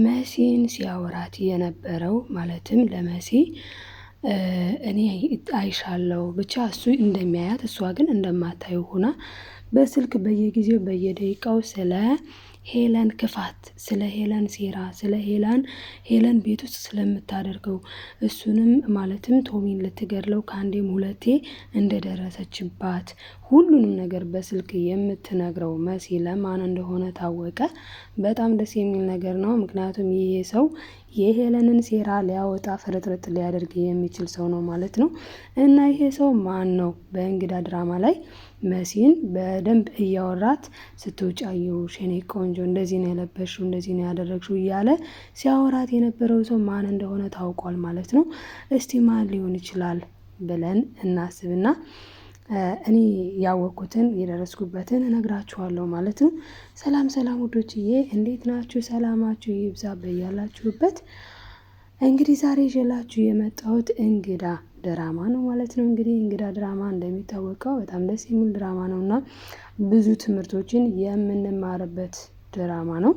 መሲን ሲያወራት የነበረው ማለትም ለመሲ እኔ አይሻለው ብቻ እሱ እንደሚያያት እሷ ግን እንደማታየው ሆና በስልክ በየጊዜው በየደቂቃው ስለ ሄለን ክፋት፣ ስለ ሄለን ሴራ፣ ስለ ሄለን ቤት ውስጥ ስለምታደርገው እሱንም ማለትም ቶሚን ልትገድለው ከአንዴም ሁለቴ እንደደረሰችባት ሁሉንም ነገር በስልክ የምትነግረው መሲ ለማን እንደሆነ ታወቀ። በጣም ደስ የሚል ነገር ነው። ምክንያቱም ይሄ ሰው የሄለንን ሴራ ሊያወጣ ፍርጥርጥ ሊያደርግ የሚችል ሰው ነው ማለት ነው። እና ይሄ ሰው ማን ነው? በእንግዳ ድራማ ላይ መሲን በደንብ እያወራት ስትውጫየው ሸኔ ቆንጆ እንደዚህ ነው የለበሽው እንደዚህ ነው ያደረግሽው እያለ ሲያወራት የነበረው ሰው ማን እንደሆነ ታውቋል ማለት ነው። እስቲ ማን ሊሆን ይችላል ብለን እናስብና እኔ ያወቅኩትን የደረስኩበትን እነግራችኋለሁ ማለት ነው። ሰላም ሰላም ውዶችዬ እንዴት ናችሁ? ሰላማችሁ ይብዛ በያላችሁበት። እንግዲህ ዛሬ ይዤላችሁ የመጣሁት እንግዳ ድራማ ነው ማለት ነው። እንግዲህ እንግዳ ድራማ እንደሚታወቀው በጣም ደስ የሚል ድራማ ነው እና ብዙ ትምህርቶችን የምንማርበት ድራማ ነው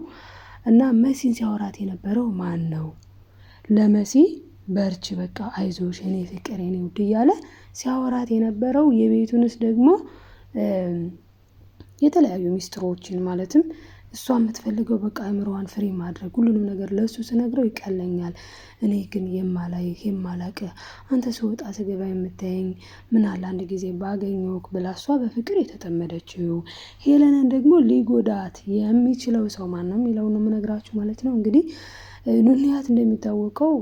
እና መሲን ሲያወራት የነበረው ማን ነው? ለመሲ በርቺ በቃ አይዞሽ የኔ ፍቅር የኔ ውድ እያለ ሲያወራት የነበረው የቤቱንስ ደግሞ የተለያዩ ሚስጥሮችን ማለትም እሷ የምትፈልገው በቃ አእምሮዋን ፍሪ ማድረግ ሁሉንም ነገር ለእሱ ስነግረው ይቀለኛል። እኔ ግን የማላቅ አንተ ስወጣ ስገባ የምታየኝ ምን አለ አንድ ጊዜ ባገኘውክ ብላ እሷ በፍቅር የተጠመደችው ሄለንን ደግሞ ሊጎዳት የሚችለው ሰው ማን ነው የሚለው ነው የምነግራችሁ ማለት ነው። እንግዲህ ኑንያት እንደሚታወቀው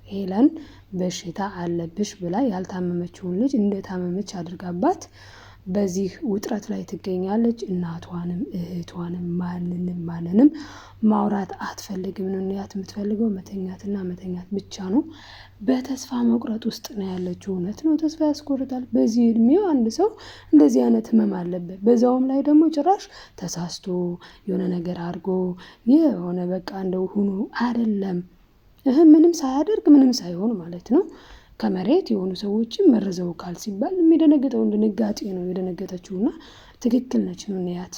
ሄለን በሽታ አለብሽ ብላ ያልታመመችውን ልጅ እንደታመመች አድርጋባት በዚህ ውጥረት ላይ ትገኛለች። እናቷንም እህቷንም ማንንም ማውራት አትፈልግም። ኑንያት የምትፈልገው መተኛትና መተኛት ብቻ ነው። በተስፋ መቁረጥ ውስጥ ነው ያለችው። እውነት ነው፣ ተስፋ ያስቆርጣል። በዚህ እድሜው አንድ ሰው እንደዚህ አይነት ህመም አለበት። በዛውም ላይ ደግሞ ጭራሽ ተሳስቶ የሆነ ነገር አድርጎ የሆነ በቃ እንደው ሁኑ አይደለም ምንም ሳያደርግ ምንም ሳይሆን ማለት ነው ከመሬት የሆኑ ሰዎችን መርዘውካል ሲባል የሚደነግጠው ድንጋጤ ነው የደነገጠችው እና ትክክል ነች ኑንያት።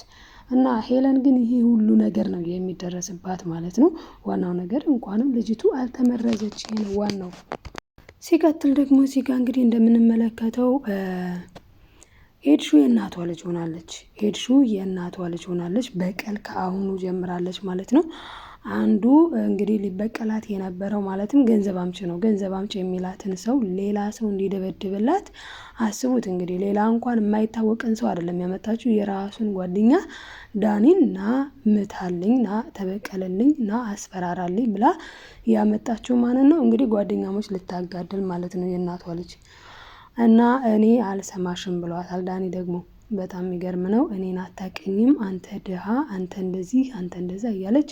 እና ሄለን ግን ይሄ ሁሉ ነገር ነው የሚደረስባት ማለት ነው። ዋናው ነገር እንኳንም ልጅቱ አልተመረዘች፣ ይሄ ነው ዋናው። ሲቀጥል ደግሞ እዚህ ጋር እንግዲህ እንደምንመለከተው ኤድሹ የእናቷ ልጅ ሆናለች። ኤድሹ የእናቷ ልጅ ሆናለች። በቀል ከአሁኑ ጀምራለች ማለት ነው። አንዱ እንግዲህ ሊበቀላት የነበረው ማለትም ገንዘብ አምጪ ነው። ገንዘብ አምጪ የሚላትን ሰው ሌላ ሰው እንዲደበድብላት አስቡት። እንግዲህ ሌላ እንኳን የማይታወቅን ሰው አይደለም ያመጣችው፣ የራሱን ጓደኛ ዳኒን ና ምታልኝ፣ ና ተበቀለልኝ፣ ና አስፈራራልኝ ብላ ያመጣችው ማንን ነው እንግዲህ ጓደኛሞች ልታጋድል ማለት ነው የእናቷ ልጅ። እና እኔ አልሰማሽም ብሏታል ዳኒ ደግሞ በጣም የሚገርም ነው። እኔን አታውቅኝም፣ አንተ ድሃ፣ አንተ እንደዚህ፣ አንተ እንደዛ እያለች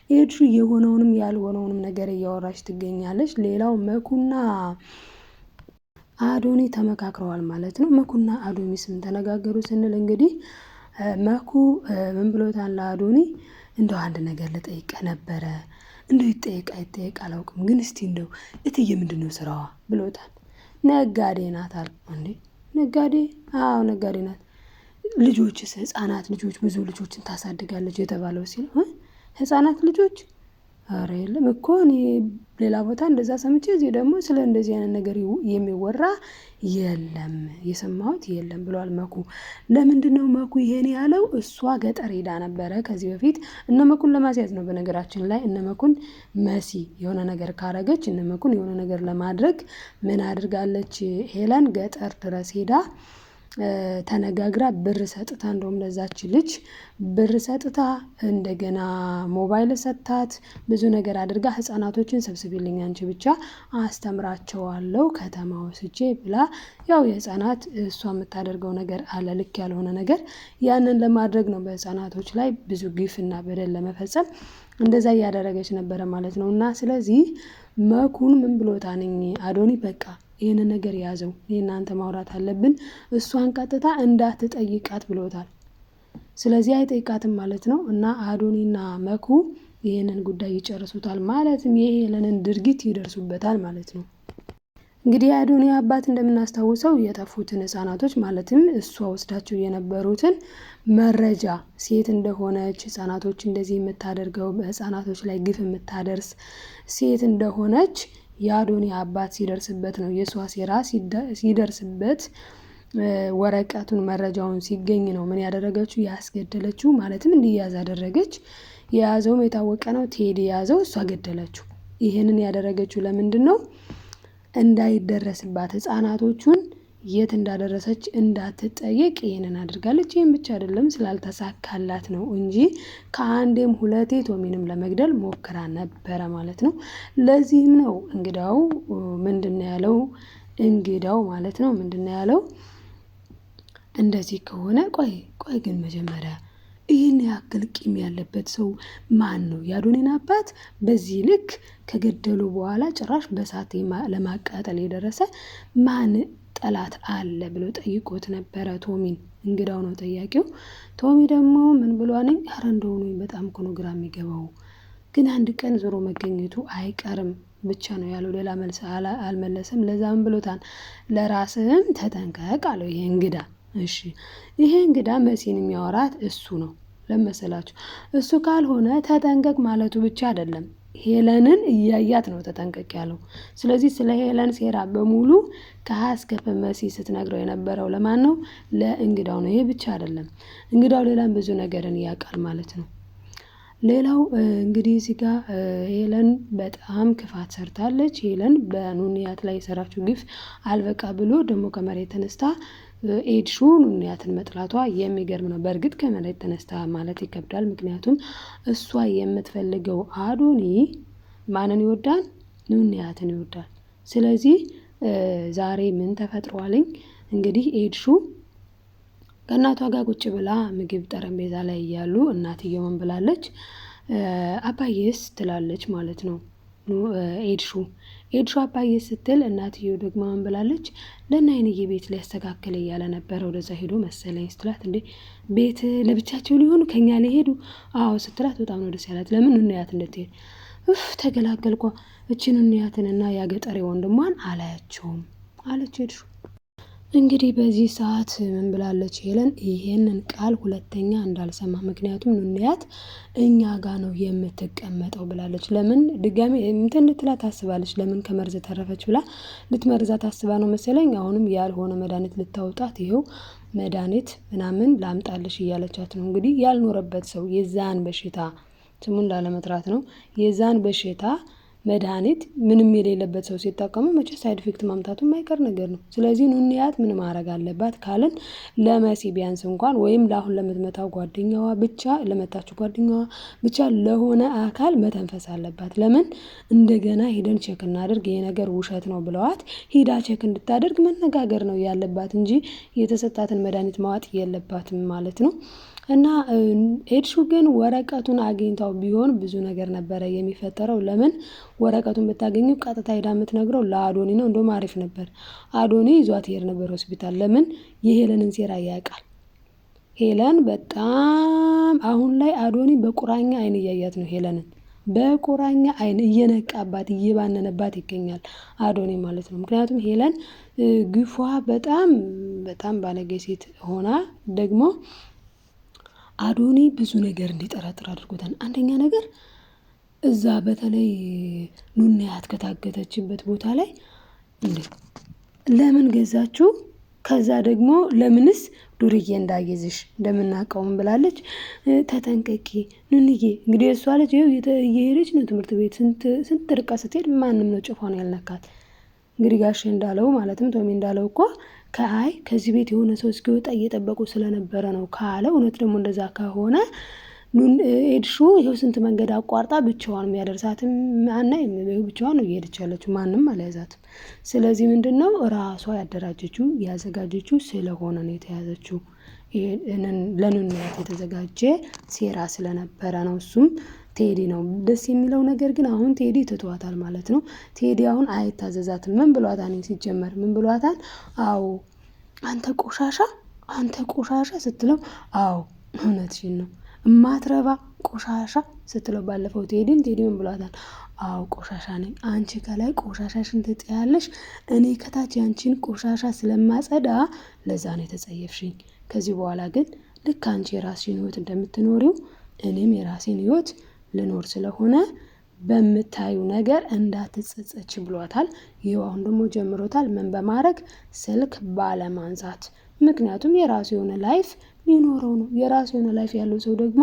ኤድሹ የሆነውንም ያልሆነውንም ነገር እያወራች ትገኛለች። ሌላው መኩና አዶኒ ተመካክረዋል ማለት ነው። መኩና አዶኒ ስም ተነጋገሩ ስንል እንግዲህ መኩ ምን ብሎታል ለአዶኒ? እንደው አንድ ነገር ልጠይቀ ነበረ፣ እንደው ይጠየቅ አይጠየቅ አላውቅም፣ ግን እስቲ እንደው እትዬ ምንድን ነው ስራዋ ብሎታል። ነጋዴ ናት አለ። እንዴ ነጋዴ? አዎ ነጋዴ ናት። ልጆችስ? ህፃናት ልጆች ብዙ ልጆችን ታሳድጋለች የተባለው ሲል ህፃናት ልጆች? ኧረ የለም እኮ እኔ ሌላ ቦታ እንደዛ ሰምቼ እዚህ ደግሞ ስለ እንደዚህ አይነት ነገር የሚወራ የለም የሰማሁት የለም ብሏል መኩ። ለምንድን ነው መኩ ይሄን ያለው? እሷ ገጠር ሄዳ ነበረ ከዚህ በፊት እነ መኩን ለማስያዝ ነው። በነገራችን ላይ እነ መኩን መሲ የሆነ ነገር ካረገች እነ መኩን የሆነ ነገር ለማድረግ ምን አድርጋለች? ሄለን ገጠር ድረስ ሄዳ ተነጋግራ ብር ሰጥታ እንደውም ለዛች ልጅ ብር ሰጥታ እንደገና ሞባይል ሰጥታት ብዙ ነገር አድርጋ ህፃናቶችን ሰብስቢልኝ አንቺ ብቻ አስተምራቸዋለሁ ከተማ ወስጄ ብላ ያው የህፃናት እሷ የምታደርገው ነገር አለ ልክ ያልሆነ ነገር ያንን ለማድረግ ነው። በህፃናቶች ላይ ብዙ ግፍና በደል ለመፈጸም እንደዛ እያደረገች ነበረ ማለት ነው። እና ስለዚህ መኩን ምን ብሎታል አዶኒ? በቃ ይህንን ነገር ያዘው፣ እናንተ ማውራት አለብን፣ እሷን ቀጥታ እንዳትጠይቃት ብሎታል። ስለዚህ አይጠይቃትም ማለት ነው። እና አዶኒና መኩ ይህንን ጉዳይ ይጨርሱታል ማለትም የሄለንን ድርጊት ይደርሱበታል ማለት ነው። እንግዲህ የአዶኒ አባት እንደምናስታውሰው የጠፉትን ህጻናቶች ማለትም እሷ ወስዳቸው የነበሩትን መረጃ ሴት እንደሆነች ህጻናቶች እንደዚህ የምታደርገው በህጻናቶች ላይ ግፍ የምታደርስ ሴት እንደሆነች የአዶኒ አባት ሲደርስበት ነው የሷ ሴራ ሲደርስበት ወረቀቱን መረጃውን ሲገኝ ነው ምን ያደረገችው ያስገደለችው ማለትም እንዲያዝ አደረገች። የያዘውም የታወቀ ነው። ቴዲ የያዘው እሷ ገደለችው። ይህንን ያደረገችው ለምንድን ነው? እንዳይደረስባት ህጻናቶቹን የት እንዳደረሰች እንዳትጠየቅ ይህንን አድርጋለች። ይህም ብቻ አይደለም ስላልተሳካላት ነው እንጂ ከአንዴም ሁለቴ ቶሚንም ለመግደል ሞክራ ነበረ ማለት ነው። ለዚህም ነው እንግዳው ምንድነው ያለው? እንግዳው ማለት ነው ምንድነው ያለው? እንደዚህ ከሆነ ቆይ ግን መጀመሪያ ይህን ያክል ቂም ያለበት ሰው ማን ነው? የአዶኒን አባት በዚህ ልክ ከገደሉ በኋላ ጭራሽ በሳት ለማቃጠል የደረሰ ማን ጠላት አለ ብሎ ጠይቆት ነበረ ቶሚን። እንግዳው ነው ጠያቂው። ቶሚ ደግሞ ምን ብሏነኝ? ኧረ እንደሆኑ በጣም እኮ ነው ግራ የሚገባው፣ ግን አንድ ቀን ዞሮ መገኘቱ አይቀርም ብቻ ነው ያለው። ሌላ መልስ አልመለሰም። ለዛም ብሎታል ለራስህም ተጠንቀቅ አለው ይሄ እንግዳ። እሺ ይሄ እንግዳ መሲን የሚያወራት እሱ ነው ለመሰላችሁ። እሱ ካልሆነ ተጠንቀቅ ማለቱ ብቻ አይደለም ሄለንን እያያት ነው ተጠንቀቅ ያለው። ስለዚህ ስለ ሄለን ሴራ በሙሉ ከሀ እስከ ፐ መሲ ስትነግረው የነበረው ለማን ነው? ለእንግዳው ነው። ይሄ ብቻ አይደለም እንግዳው ሌላም ብዙ ነገርን ያውቃል ማለት ነው። ሌላው እንግዲህ እዚህ ጋር ሄለን በጣም ክፋት ሰርታለች። ሄለን በኑንያት ላይ የሰራችው ግፍ አልበቃ ብሎ ደግሞ ከመሬት ተነስታ ኤድሹ ኑንያትን መጥላቷ የሚገርም ነው። በእርግጥ ከመሬት ተነስታ ማለት ይከብዳል። ምክንያቱም እሷ የምትፈልገው አዶኒ ማንን ይወዳል? ኑንያትን ይወዳል። ስለዚህ ዛሬ ምን ተፈጥሯልኝ? እንግዲህ ኤድሹ ከእናቷ ጋር ቁጭ ብላ ምግብ ጠረጴዛ ላይ እያሉ እናትየው ምን ብላለች? አባዬስ ትላለች ማለት ነው። ኤድሹ አባዬ ስትል እናትየው ደግሞ ምን ብላለች? ለናይንዬ ቤት ሊያስተካክል እያለ ነበረ ወደዛ ሄዶ መሰለኝ ስትላት፣ እንዴ ቤት ለብቻቸው ሊሆኑ ከኛ ላይ ሄዱ? አዎ ስትላት በጣም ነው ደስ ያላት። ለምን ኑንያት እንድትሄድ ተገላገልኳ። እችን ኑንያትንና ያገጠሬ ወንድሟን አላያቸውም አለች ኤድሹ። እንግዲህ በዚህ ሰዓት ምን ብላለች ሄለን? ይሄንን ቃል ሁለተኛ እንዳልሰማ፣ ምክንያቱም ኑንያት እኛ ጋር ነው የምትቀመጠው ብላለች። ለምን ድጋሚ እንትን ልትላ ታስባለች? ለምን ከመርዝ ተረፈች ብላ ልትመርዛ ታስባ ነው መሰለኝ። አሁንም ያልሆነ መድኃኒት ልታውጣት ይኸው መድኃኒት ምናምን ላምጣልሽ እያለቻት ነው። እንግዲህ ያልኖረበት ሰው የዛን በሽታ ስሙን ላለመጥራት ነው የዛን በሽታ መድኃኒት ምንም የሌለበት ሰው ሲጠቀሙ መቼ ሳይድ ኢፌክት ማምጣቱ የማይቀር ነገር ነው። ስለዚህ ኑንያት ምን ማድረግ አለባት ካልን ለመሲ ቢያንስ እንኳን ወይም ለአሁን ለምትመታው ጓደኛዋ ብቻ ለመታችሁ ጓደኛዋ ብቻ ለሆነ አካል መተንፈስ አለባት። ለምን እንደገና ሂደን ቼክ እናደርግ ይሄ ነገር ውሸት ነው ብለዋት ሂዳ ቼክ እንድታደርግ መነጋገር ነው ያለባት እንጂ የተሰጣትን መድኃኒት ማዋጥ የለባትም ማለት ነው። እና ኤድሹ ግን ወረቀቱን አግኝታው ቢሆን ብዙ ነገር ነበረ የሚፈጠረው። ለምን ወረቀቱን ብታገኙ ቀጥታ ሄዳ የምትነግረው ለአዶኒ ነው። እንደውም አሪፍ ነበር። አዶኒ ይዟት ይሄድ ነበር ሆስፒታል። ለምን የሄለንን ሴራ ያውቃል። ሄለን በጣም አሁን ላይ አዶኒ በቁራኛ አይን እያያት ነው። ሄለንን በቁራኛ አይን እየነቃባት እየባነነባት ይገኛል አዶኒ ማለት ነው። ምክንያቱም ሄለን ግፏ በጣም ባለጌ ሴት ሆና ደግሞ አዶኒ ብዙ ነገር እንዲጠራጥር አድርጎታል። አንደኛ ነገር እዛ በተለይ ኑንያት ከታገተችበት ቦታ ላይ እንዴ ለምን ገዛችሁ? ከዛ ደግሞ ለምንስ ዱርዬ እንዳይዝሽ እንደምናውቀውም ብላለች። ተጠንቀቂ ኑንዬ። እንግዲህ እሷ ልጅ እየሄደች ነው ትምህርት ቤት። ስንት ርቀት ስትሄድ ማንም ነው ጭፏን ያልነካት። እንግዲህ ጋሼ እንዳለው ማለትም ቶሚ እንዳለው እኮ ከዚህ ቤት የሆነ ሰው እስኪወጣ እየጠበቁ ስለነበረ ነው ካለ፣ እውነት ደግሞ እንደዛ ከሆነ ኤድሹ ይኸው ስንት መንገድ አቋርጣ ብቻዋን የሚያደርሳትም አናይም። ብቻዋን ነው እየሄደች ያለችው፣ ማንም አልያዛትም። ስለዚህ ምንድን ነው ራሷ ያደራጀችው ያዘጋጀችው ስለሆነ ነው የተያዘችው። ለኑንያት የተዘጋጀ ሴራ ስለነበረ ነው። እሱም ቴዲ ነው። ደስ የሚለው ነገር ግን አሁን ቴዲ ትቷታል ማለት ነው። ቴዲ አሁን አይታዘዛትም። ምን ብሏታል? ሲጀመር ምን ብሏታል? አዎ አንተ ቆሻሻ ስትለው፣ አዎ እውነትሽን ነው እማትረባ ቆሻሻ ስትለው ባለፈው ቴዲ ምን ብሏታል? አዎ ቆሻሻ ነኝ። አንቺ ከላይ ቆሻሻሽን ትጥያለሽ፣ እኔ ከታች ያንቺን ቆሻሻ ስለማጸዳ ለዛ ነው የተጸየፍሽኝ። ከዚህ በኋላ ግን ልክ አንቺ የራስሽን ህይወት እንደምትኖሪው እኔም የራሴን ህይወት ልኖር ስለሆነ በምታዩ ነገር እንዳትጸጸች ብሏታል። ይኸው አሁን ደግሞ ጀምሮታል። ምን በማድረግ ስልክ ባለማንሳት። ምክንያቱም የራሱ የሆነ ላይፍ ሊኖረው ነው። የራሱ የሆነ ላይፍ ያለው ሰው ደግሞ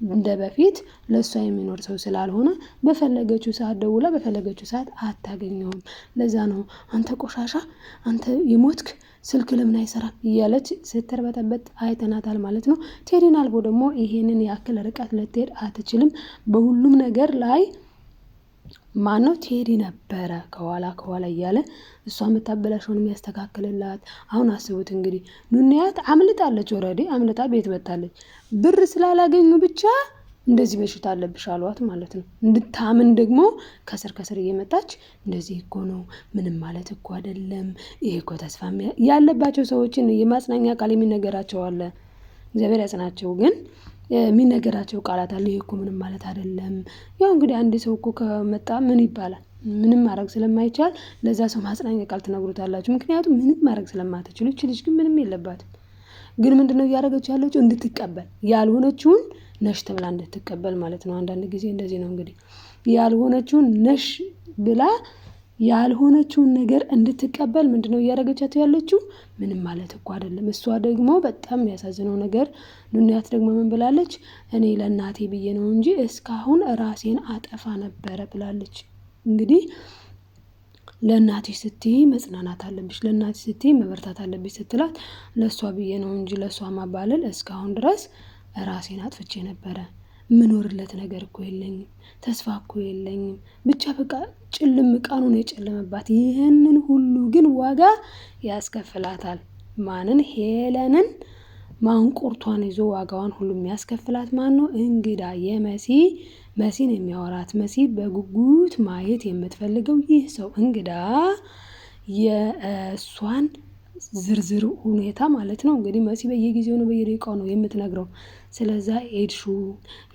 እንደ በፊት ለእሷ የሚኖር ሰው ስላልሆነ በፈለገችው ሰዓት ደውላ በፈለገችው ሰዓት አታገኘውም። ለዛ ነው አንተ ቆሻሻ፣ አንተ የሞትክ ስልክ ለምን አይሰራም እያለች ስትርበተበት አይተናታል ማለት ነው። ቴዲን አልቦ ደግሞ ይሄንን ያክል ርቀት ልትሄድ አትችልም። በሁሉም ነገር ላይ ማነው ቴዲ ነበረ ከኋላ እያለ እሷ የምታበላሸውን የሚያስተካክልላት። አሁን አስቡት እንግዲህ ኑንያት አምልጣለች፣ ኦልሬዲ አምልጣ ቤት መጣለች። ብር ስላላገኙ ብቻ እንደዚህ በሽታ አለብሽ አሏት ማለት ነው። እንድታምን ደግሞ ከስር ከስር እየመጣች እንደዚህ እኮ ነው፣ ምንም ማለት እኮ አይደለም፣ ይሄ እኮ ተስፋ ያለባቸው ሰዎችን የማጽናኛ ቃል የሚነገራቸው አለ። እግዚአብሔር ያጽናቸው። ግን የሚነገራቸው ቃላት አለ። ይሄ እኮ ምንም ማለት አይደለም። ያው እንግዲህ አንድ ሰው እኮ ከመጣ ምን ይባላል? ምንም ማድረግ ስለማይቻል ለዛ ሰው ማጽናኛ ቃል ትነግሩታላችሁ። ምክንያቱም ምንም ማድረግ ስለማትችሉ። ይቺ ልጅ ግን ምንም የለባትም። ግን ምንድነው እያደረገች ያለችው? እንድትቀበል ያልሆነችውን ነሽ ተብላ እንድትቀበል ማለት ነው። አንዳንድ ጊዜ እንደዚህ ነው እንግዲህ ያልሆነችውን ነሽ ብላ ያልሆነችውን ነገር እንድትቀበል ምንድነው እያደረገቻት ያለችው? ምንም ማለት እኮ አይደለም። እሷ ደግሞ በጣም የሚያሳዝነው ነገር ኑንያት ደግሞ ምን ብላለች? እኔ ለእናቴ ብዬ ነው እንጂ እስካሁን ራሴን አጠፋ ነበረ ብላለች። እንግዲህ ለእናትሽ ስትይ መጽናናት አለብሽ፣ ለእናትሽ ስትይ መበርታት አለብሽ ስትላት ለእሷ ብዬ ነው እንጂ ለእሷ ማባለል እስካሁን ድረስ ራሴን አጥፍቼ ነበረ። ምኖርለት ነገር እኮ የለኝም፣ ተስፋ እኮ የለኝም። ብቻ በቃ ጭልም ቀኑን የጨለመባት። ይህንን ሁሉ ግን ዋጋ ያስከፍላታል። ማንን? ሄለንን ማንቁርቷን ይዞ ዋጋዋን ሁሉ የሚያስከፍላት ማን ነው? እንግዳ መሲን የሚያወራት መሲ በጉጉት ማየት የምትፈልገው ይህ ሰው እንግዳ የእሷን ዝርዝር ሁኔታ ማለት ነው። እንግዲህ መሲ በየጊዜው ነው በየደቂቃው ነው የምትነግረው። ስለዛ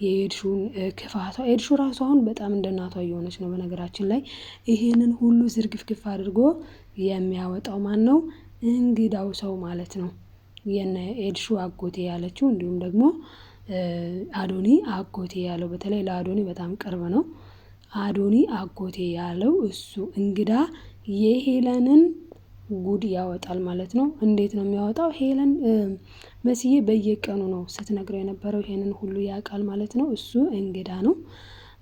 የኤድሹን ክፋቷ፣ ኤድሹ ራሱ አሁን በጣም እንደ እናቷ እየሆነች ነው በነገራችን ላይ። ይሄንን ሁሉ ዝርግፍግፍ አድርጎ የሚያወጣው ማን ነው? እንግዳው ሰው ማለት ነው። የነ ኤድሹ አጎቴ ያለችው እንዲሁም ደግሞ አዶኒ አጎቴ ያለው፣ በተለይ ለአዶኒ በጣም ቅርብ ነው። አዶኒ አጎቴ ያለው እሱ እንግዳ የሄለንን ጉድ ያወጣል ማለት ነው። እንዴት ነው የሚያወጣው? ሄለን መስዬ በየቀኑ ነው ስትነግረው የነበረው። ይሄንን ሁሉ ያውቃል ማለት ነው። እሱ እንግዳ ነው።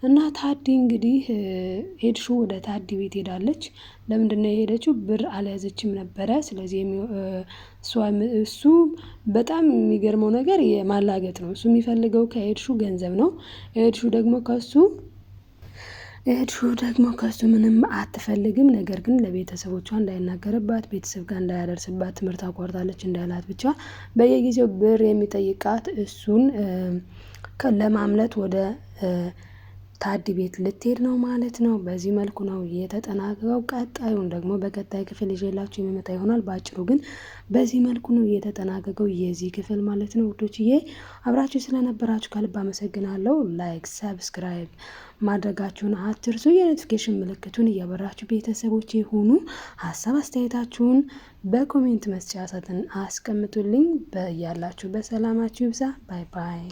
እና ታዲ እንግዲህ ኤድሹ ወደ ታዲ ቤት ሄዳለች። ለምንድነው የሄደችው? ብር አልያዘችም ነበረ። ስለዚህ እሱ በጣም የሚገርመው ነገር የማላገጥ ነው። እሱ የሚፈልገው ከኤድሹ ገንዘብ ነው። ኤድሹ ደግሞ ከሱ ምንም አትፈልግም። ነገር ግን ለቤተሰቦቿ እንዳይናገርባት፣ ቤተሰብ ጋር እንዳያደርስባት፣ ትምህርት አቋርጣለች እንዳላት ብቻ በየጊዜው ብር የሚጠይቃት እሱን ለማምለጥ ወደ ታዲ ቤት ልትሄድ ነው ማለት ነው። በዚህ መልኩ ነው የተጠናቀቀው። ቀጣዩን ደግሞ በቀጣይ ክፍል ይዤላችሁ የሚመጣ ይሆናል። በአጭሩ ግን በዚህ መልኩ ነው የተጠናቀቀው የዚህ ክፍል ማለት ነው። ውዶችዬ አብራችሁ ስለነበራችሁ ከልብ አመሰግናለሁ። ላይክ፣ ሰብስክራይብ ማድረጋችሁን አትርሱ። የኖቲፊኬሽን ምልክቱን እያበራችሁ ቤተሰቦች የሆኑ ሀሳብ አስተያየታችሁን በኮሜንት መስጫ ሳጥን አስቀምጡልኝ። በያላችሁ በሰላማችሁ ይብዛ። ባይ ባይ።